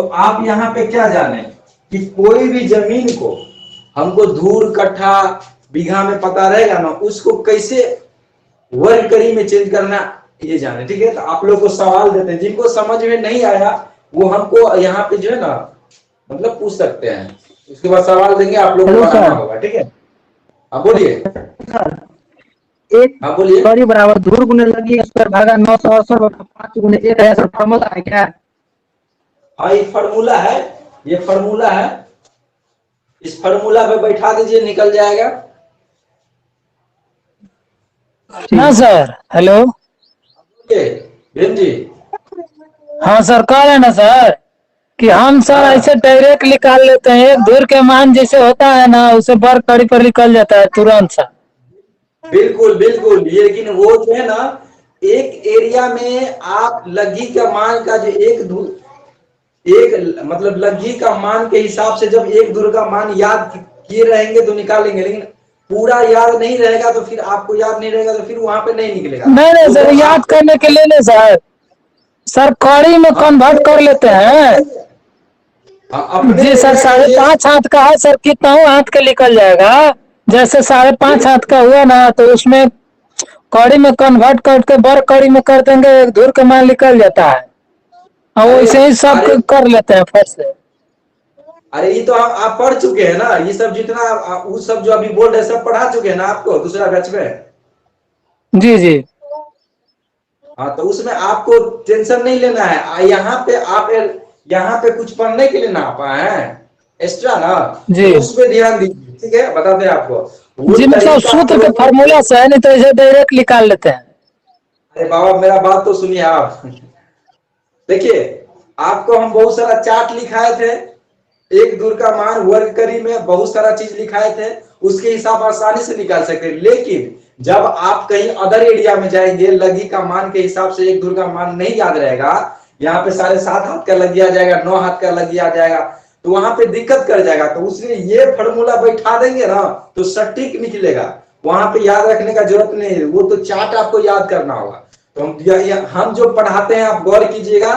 आप यहाँ पे क्या जाने कि कोई भी जमीन को हमको धूर कट्ठा बीघा में पता रहेगा ना, उसको कैसे वर्ग करी में चेंज करना ये जाने। ठीक है, तो आप लोग को सवाल देते हैं, जिनको समझ में नहीं आया वो हमको यहाँ पे जो है ना मतलब पूछ सकते हैं, उसके बाद सवाल देंगे, आप लोग को बनाना होगा। ठीक है, हाँ बोलिए। एक हाँ बोलिए। कड़ी बराबर धूर गुने लगी स्क्वायर भागा 980 बटा 5 गुने 1 है, सर फॉर्मूला है क्या? हाँ ये फॉर्मूला है, ये फॉर्मूला है, इस फॉर्मूला पे बैठा दीजिए, निकल जाएगा। हाँ सर, हेलो। भीम जी। हाँ सर, कह रहे ना सर कि हम सर हाँ ऐसे डायरेक्ट निकाल लेते हैं, एक धूर के मान जैसे होता है ना उसे बर कड़ी पर निकल जाता है तुरंत सा। बिल्कुल बिल्कुल, लेकिन वो जो है ना एक एरिया में आप लग्गी का मान का जो एक मतलब लग्गी का मान के हिसाब से जब एक धूर का मान याद किए रहेंगे तो निकालेंगे, लेकिन पूरा याद नहीं रहेगा तो फिर आपको याद नहीं रहेगा तो फिर वहां पे नहीं निकलेगा। नहीं नहीं तो सर, वो याद करने के लिए नहीं सर, सर कड़ी में कन्वर्ट कर लेते हैं। अपने जी सर, एरिया के लिए 5.5 हाथ का है सर, कितना हाथ का निकल जाएगा? जैसे 5.5 हाथ का हुआ ना तो उसमें कड़ी में कन्वर्ट करके बर कड़ी में कर देंगे, एक धूर का मान निकल जाता है। और अरे वैसे ही सब अरे कर लेते हैं फट से। अरे ये तो आप पढ़ चुके हैं ना, ये सब जितना वो सब जो अभी बोल रहे हैं सब पढ़ा चुके हैं ना आपको दूसरा बैच में। जी जी। हाँ तो उसमें आपको टेंशन नहीं लेना है, यहाँ पे आप यहाँ पे कुछ पढ़ने के लिए ना आप आए हैं एक्स्ट्रा ना, तो जी उस पे ध्यान दीजिए। ठीक है, बताते हैं आपको वो जी, मतलब तरीका सूत्र के प्रोपर। फार्मूला से है, नहीं तो इसे डायरेक्ट निकाल लेते हैं। अरे बाबा मेरा बात तो सुनिए आप। देखिए, आपको हम बहुत सारा चार्ट लिखाए थे, एक दूर का मान वर्ग करी में बहुत सारा चीज लिखाए थे, उसके हिसाब आसानी से निकाल सकते हैं। लेकिन जब आप कहीं अदर एरिया में जाएंगे, लगी का मान के हिसाब से एक दूर का मान नहीं याद रहेगा, यहाँ पे 7.5 हाथ का लगी आ जाएगा, 9 हाथ का लगी आ जाएगा, तो वहां पे दिक्कत कर जाएगा। तो उसलिए ये फॉर्मूला बैठा देंगे ना तो सटीक निकलेगा, वहां पे याद रखने का जरूरत नहीं है, वो तो चार्ट आपको याद करना होगा। तो हम जो पढ़ाते हैं आप गौर कीजिएगा,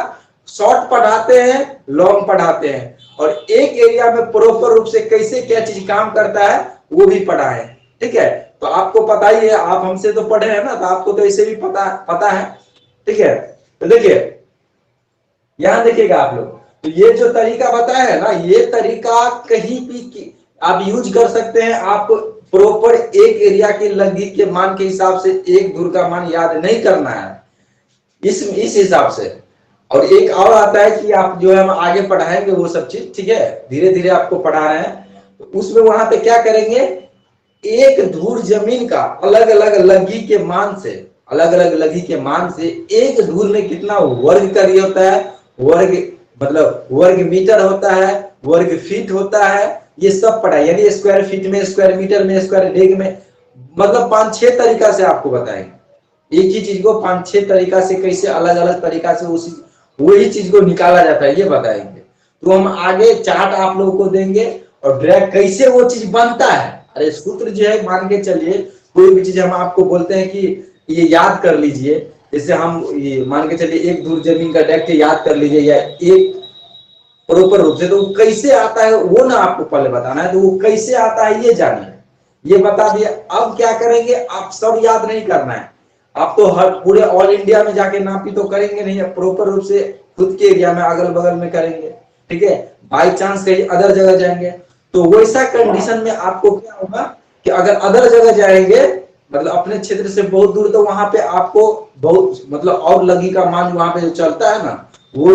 शॉर्ट पढ़ाते हैं, लॉन्ग पढ़ाते हैं, और एक एरिया में प्रॉपर रूप से कैसे क्या चीज काम करता है वो भी पढ़ा है। ठीक है, तो आपको पता ही है, आप हमसे तो पढ़े हैं ना, तो आपको तो ऐसे भी पता पता है। ठीक है, तो देखिए यहां देखिएगा आप लोग, तो ये जो तरीका बताया है ना, ये तरीका कहीं भी आप यूज कर सकते हैं। आपको प्रॉपर एक एरिया के लगी के मान के हिसाब से एक धुर का मान याद नहीं करना है इस हिसाब से। और एक और आता है कि आप जो है हम आगे पढ़ाएंगे वो सब चीज, ठीक है, धीरे धीरे आपको पढ़ा रहे हैं, तो उसमें वहां पे क्या करेंगे, एक धूर जमीन का अलग अलग लगी के मान से, अलग अलग लगी के मान से एक धूर में कितना वर्ग करी होता है, वर्ग मतलब वर्ग मीटर होता है, वर्ग फीट होता है, ये सब पढ़ा, यानी स्क्वायर फीट में, स्क्वायर मीटर में, स्क्वायर लेग में, मतलब 5-6 तरीका से आपको बताएंगे। एक ही चीज को 5-6 तरीका से कैसे अलग अलग तरीका से उसी वही चीज को निकाला जाता है ये बताएंगे। तो हम आगे चार्ट आप लोगों को देंगे और ड्रैग कैसे वो चीज बनता है। अरे सूत्र जो है मान के चलिए, कोई भी चीज हम आपको बोलते हैं कि ये याद कर लीजिए, जैसे हम ये मान के चलिए एक धूर जमीन का डायरेक्ट याद कर लीजिए, या एक प्रॉपर रूप से, तो वो कैसे आता है वो ना आपको पहले बताना है, तो वो कैसे आता है ये जानिए, ये बता दिया। अब क्या करेंगे, आप सब याद नहीं करना है, आप तो हर पूरे ऑल इंडिया में जाके नापी तो करेंगे नहीं, प्रॉपर रूप से खुद के एरिया में अगल बगल में करेंगे। ठीक है, बाई चांस कहीं अदर जगह जाएंगे तो वैसा कंडीशन में आपको क्या होगा कि अगर अदर जगह जाएंगे मतलब अपने क्षेत्र से बहुत दूर, तो वहां पे आपको बहुत मतलब और लगी का मान वहां पे जो चलता है ना वो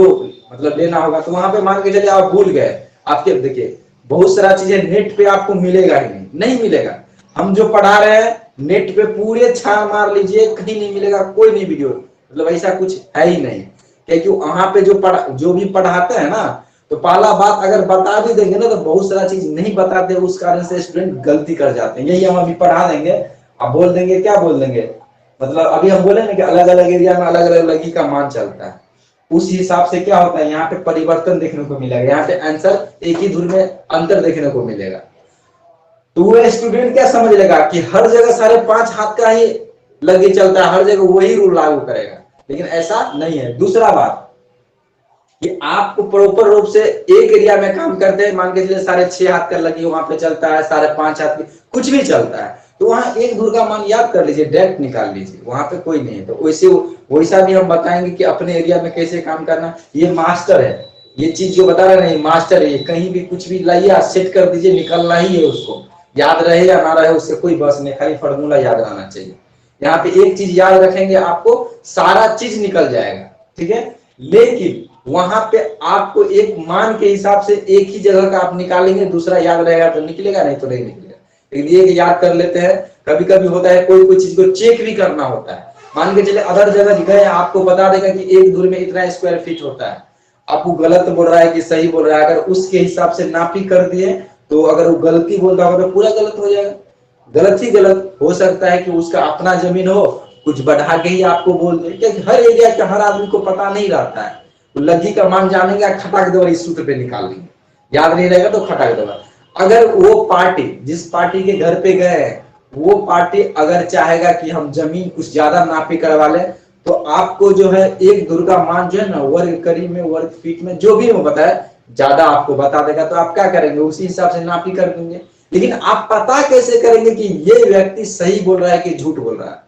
मतलब लेना होगा। तो वहां पे मान के चलिए आप भूल गए, आपके देखिए बहुत सारा चीजें नेट पे आपको मिलेगा ही नहीं, नहीं मिलेगा। हम जो पढ़ा रहे हैं नेट पे पूरे छान मार लीजिए, कहीं नहीं मिलेगा, कोई नहीं वीडियो, मतलब ऐसा कुछ है ही नहीं, क्योंकि वहां पे जो भी पढ़ाते हैं ना, तो पहला बात अगर बता भी देंगे ना तो बहुत सारा चीज नहीं बताते, उस कारण से स्टूडेंट गलती कर जाते हैं। यही हम अभी पढ़ा देंगे, अब बोल देंगे, क्या बोल देंगे, मतलब अभी हम बोले ना कि अलग अलग एरिया में अलग अलग लगी का मान चलता है, उस हिसाब से क्या होता है यहाँ पे परिवर्तन देखने को मिलेगा, यहाँ पे आंसर एक ही धुन में अंतर देखने को मिलेगा। तो वो स्टूडेंट क्या समझ लेगा कि हर जगह 5.5 हाथ का ही लगी चलता है, हर जगह वही रूल लागू करेगा, लेकिन ऐसा नहीं है। दूसरा बात, कि आपको प्रॉपर रूप से एक एरिया में काम करते हैं, मान के चलिए 6.5 हाथ का लगी वहां पे चलता है, 5.5 हाथ की कुछ भी चलता है, तो वहां एक धूर का मान याद कर लीजिए, डायरेक्ट निकाल लीजिए, वहां पे कोई नहीं है। तो वैसे वैसा भी हम बताएंगे कि अपने एरिया में कैसे काम करना। ये मास्टर है, ये चीज जो बता रहे हैं मास्टर है, कहीं भी कुछ भी लाइए सेट कर दीजिए, निकलना ही है उसको, याद रहे या ना रहे उससे कोई बस नहीं, खाली फॉर्मूला याद रहना चाहिए। यहाँ पे एक चीज याद रखेंगे, आपको सारा चीज निकल जाएगा, ठीक है। लेकिन वहां पे आपको एक मान के हिसाब से एक ही जगह का आप निकालेंगे, दूसरा याद रहेगा तो निकलेगा, नहीं तो नहीं निकलेगा। लेकिन ये याद कर लेते हैं, कभी कभी होता है कोई कोई चीज को चेक भी करना होता है, मान के चले अदर जगह गए, आपको बता देगा कि एक धूर में इतना स्क्वायर फीट होता है, आपको गलत बोल रहा है कि सही बोल रहा है, अगर उसके हिसाब से नापी कर दिए तो अगर वो गलती बोल रहा होगा तो पूरा गलत हो जाएगा। गलत ही गलत हो सकता है कि उसका अपना जमीन हो, कुछ बढ़ा के ही आपको बोल दे, क्योंकि हर एरिया के हर आदमी को पता नहीं रहता है। तो लग्गी का मान जानेंगे, खटाक दो इस सूत्र पे निकाल लेंगे, याद नहीं रहेगा तो खटाक दो। अगर वो पार्टी जिस पार्टी के घर पे गए, वो पार्टी अगर चाहेगा कि हम जमीन कुछ ज्यादा नापी करवा ले, तो आपको जो है एक धुर का मान जो है ना, वर्ग करी में, वर्ग फीट में, जो भी वो बताया ज्यादा आपको बता देगा, तो आप क्या करेंगे उसी हिसाब से नापी कर देंगे। लेकिन आप पता कैसे करेंगे कि ये व्यक्ति सही बोल रहा है कि झूठ बोल रहा है,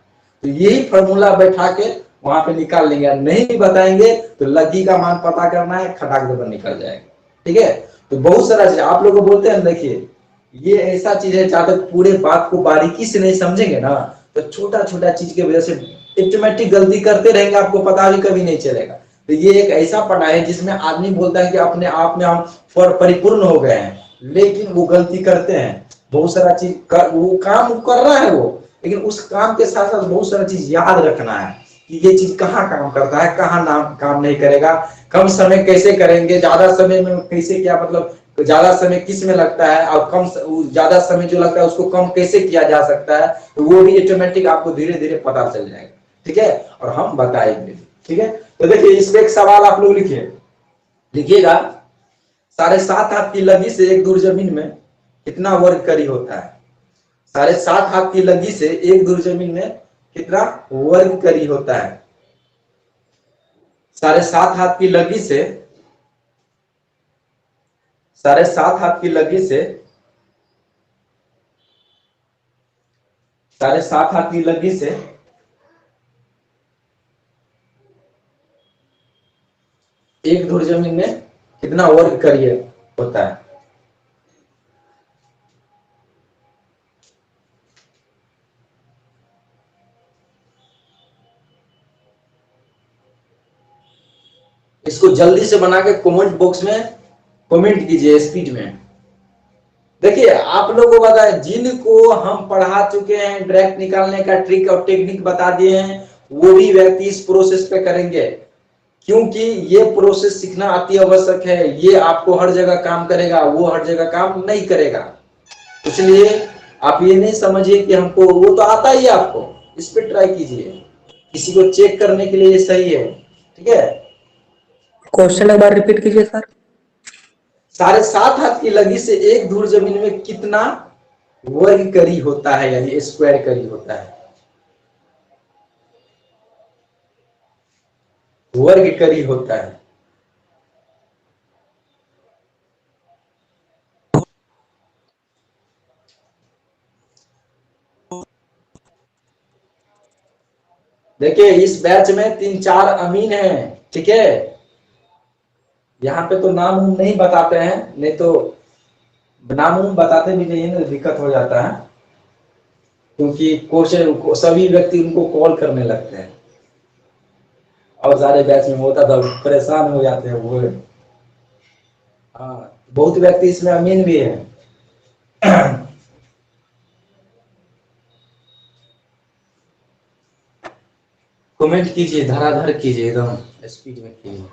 तो यही फॉर्मूला बैठा के वहां पे निकाल लेंगे। नहीं बताएंगे तो लग्गी का मान पता करना है, खटाक देकर निकल जाएगा, ठीक है। तो बहुत सारा चीज आप लोग बोलते हैं, देखिए ये ऐसा चीज है, जब तक पूरे बात को बारीकी से नहीं समझेंगे ना, तो छोटा छोटा चीज की वजह से ऑटोमेटिक गलती करते रहेंगे, आपको पता भी कभी नहीं चलेगा। तो ये एक ऐसा पढ़ाई है जिसमें आदमी बोलता है कि अपने आप में हम परिपूर्ण हो गए हैं, लेकिन वो गलती करते हैं। बहुत सारा चीज वो काम कर रहा है वो, लेकिन उस काम के साथ साथ बहुत सारा चीज याद रखना है कि ये चीज कहाँ काम करता है, कहाँ नाम काम नहीं करेगा, कम समय कैसे करेंगे, ज्यादा समय में कैसे, क्या मतलब ज्यादा समय किस में लगता है, और कम ज्यादा समय जो लगता है उसको कम कैसे किया जा सकता है, तो वो भी ऑटोमेटिक आपको धीरे धीरे पता चल जाएगा, ठीक है। और हम बताएंगे, ठीक है। तो देखिए इसमें एक सवाल आप लोग लिखिएगा, 7.5 हाथ की लगी से एक धुर जमीन में कितना वर्ग करी होता है। 7.5 हाथ की लगी से एक धुर जमीन में कितना वर्ग करी होता है। 7.5 हाथ की लगी से 7.5 हाथ की लगी से 7.5 हाथ की लगी से एक धुर जमीन में कितना वर्ग करिए होता है। इसको जल्दी से बना के कमेंट बॉक्स में कमेंट कीजिए स्पीड में। देखिए आप लोगों को पता है, जिनको हम पढ़ा चुके हैं, डायरेक्ट निकालने का ट्रिक और टेक्निक बता दिए हैं, वो भी व्यक्ति इस प्रोसेस पे करेंगे, क्योंकि ये प्रोसेस सीखना अति आवश्यक है। ये आपको हर जगह काम करेगा, वो हर जगह काम नहीं करेगा। इसलिए आप ये नहीं समझिए कि हमको वो तो आता ही है, आपको इस पे ट्राई कीजिए, किसी को चेक करने के लिए ये सही है, ठीक है। क्वेश्चन एक बार रिपीट कीजिए सर। 7.5 हाथ की लगी से एक धूर जमीन में कितना वर्ग करी होता है, यानी स्क्वायर करी होता है, वर्ग करी होता है। देखिए इस बैच में 3-4 अमीन हैं, ठीक है। यहाँ पे तो नाम उम नहीं बताते हैं, नहीं तो नाम उम बताते भी नहीं है ना, दिक्कत हो जाता है, क्योंकि क्वेश्चन सभी व्यक्ति उनको कॉल करने लगते हैं, और सारे बैच में होता था परेशान हो जाते हैं वो। हाँ बहुत व्यक्ति इसमें अमीन भी है। कमेंट कीजिए, धराधर कीजिए, एकदम स्पीड में कीजिए।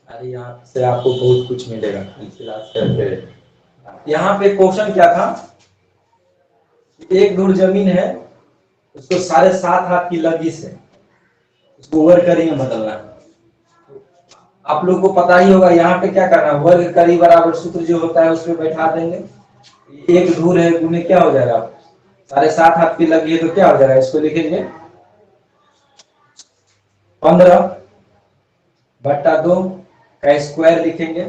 अरे यहाँ से आपको बहुत कुछ मिलेगा, क्लास करके। यहाँ पे क्वेश्चन क्या था, एक धुर जमीन है, उसको 7.5 हाथ की लगी से उसको वर्ग करी में बदलना है। आप लोग को पता ही होगा यहाँ पे क्या करना है, वर्ग करी बराबर सूत्र जो होता है उसमें बैठा देंगे, एक धूर है गुने क्या हो जाएगा 7.5 हाथ की लगी है तो क्या हो जाएगा, इसको लिखेंगे 15/2 का स्क्वायर लिखेंगे,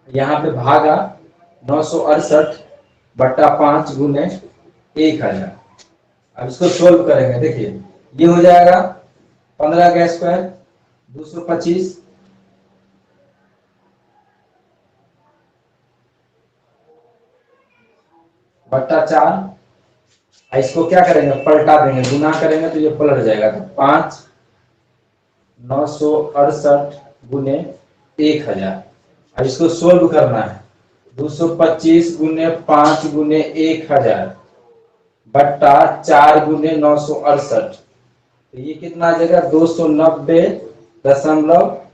यहाँ पे भागा 968/5 गुने 1000। अब इसको सोल्व करेंगे, देखिए ये हो जाएगा 15 का स्क्वायर 225 बट्टा 4, इसको क्या करेंगे, पलटा देंगे, गुना करेंगे तो ये पलट जाएगा, तो 5/968 गुने 1000। अब इसको सोल्व करना है, 225 गुने 5 गुने 1000 बट्टा 4 गुने 968, तो ये कितना आ जाएगा, 290.54।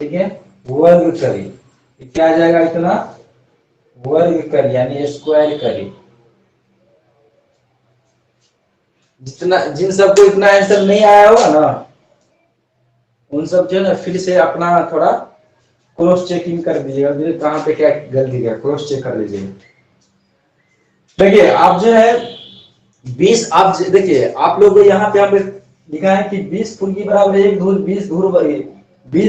ठीक है, वर्ग करी, क्या आ जाएगा, इतना वर्ग करी यानी स्क्वायर करी। जितना जिन सबको इतना आंसर नहीं आया होगा ना, उन सब जो है ना फिर से अपना थोड़ा क्रॉस चेकिंग कर दीजिएगा, कहाँ पे क्या गलती है क्रॉस चेक कर लीजिएगा। देखिए आप जो है 20, आप देखिए आप लोग यहाँ पे लिखा है कि 20 फुल्की बराबर 1 धूर, 20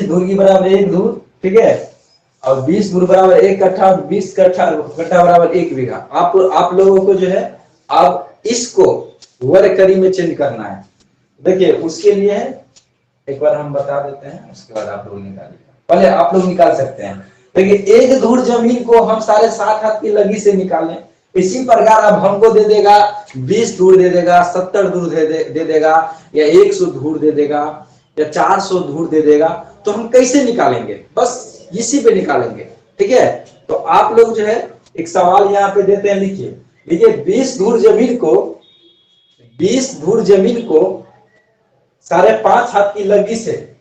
धूर की बराबर 1 धूर, ठीक है, और 20 धूर बराबर 1 कट्ठा, 20 कट्ठा बराबर 1 बीघा। आप लोगों को जो है आप इसको वर्ग करी में चेंज करना है। देखिए उसके लिए एक बार हम बता देते हैं, उसके बाद आप लोग निकालिए, पहले आप लोग निकाल सकते हैं। देखिए 1 धूर जमीन को हम 7.5 हाथ की लगी से निकालें, इसी प्रकार अब हमको दे देगा 20 धूर दे देगा, 70 धूर दे देगा, या 100 धूर दे देगा, या 400 धूर दे देगा, तो हम कैसे निकालेंगे, बस इसी पे निकालेंगे। ठीक है, तो आप लोग जो है एक सवाल यहाँ पे देते हैं, लिखिए 20 धूर जमीन को 5.5 हाथ की लगी से,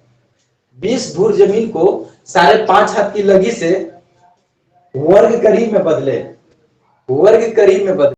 20 धूर जमीन को 5.5 हाथ की लगी से वर्ग करी में बदले, वर्ग करी में बदले।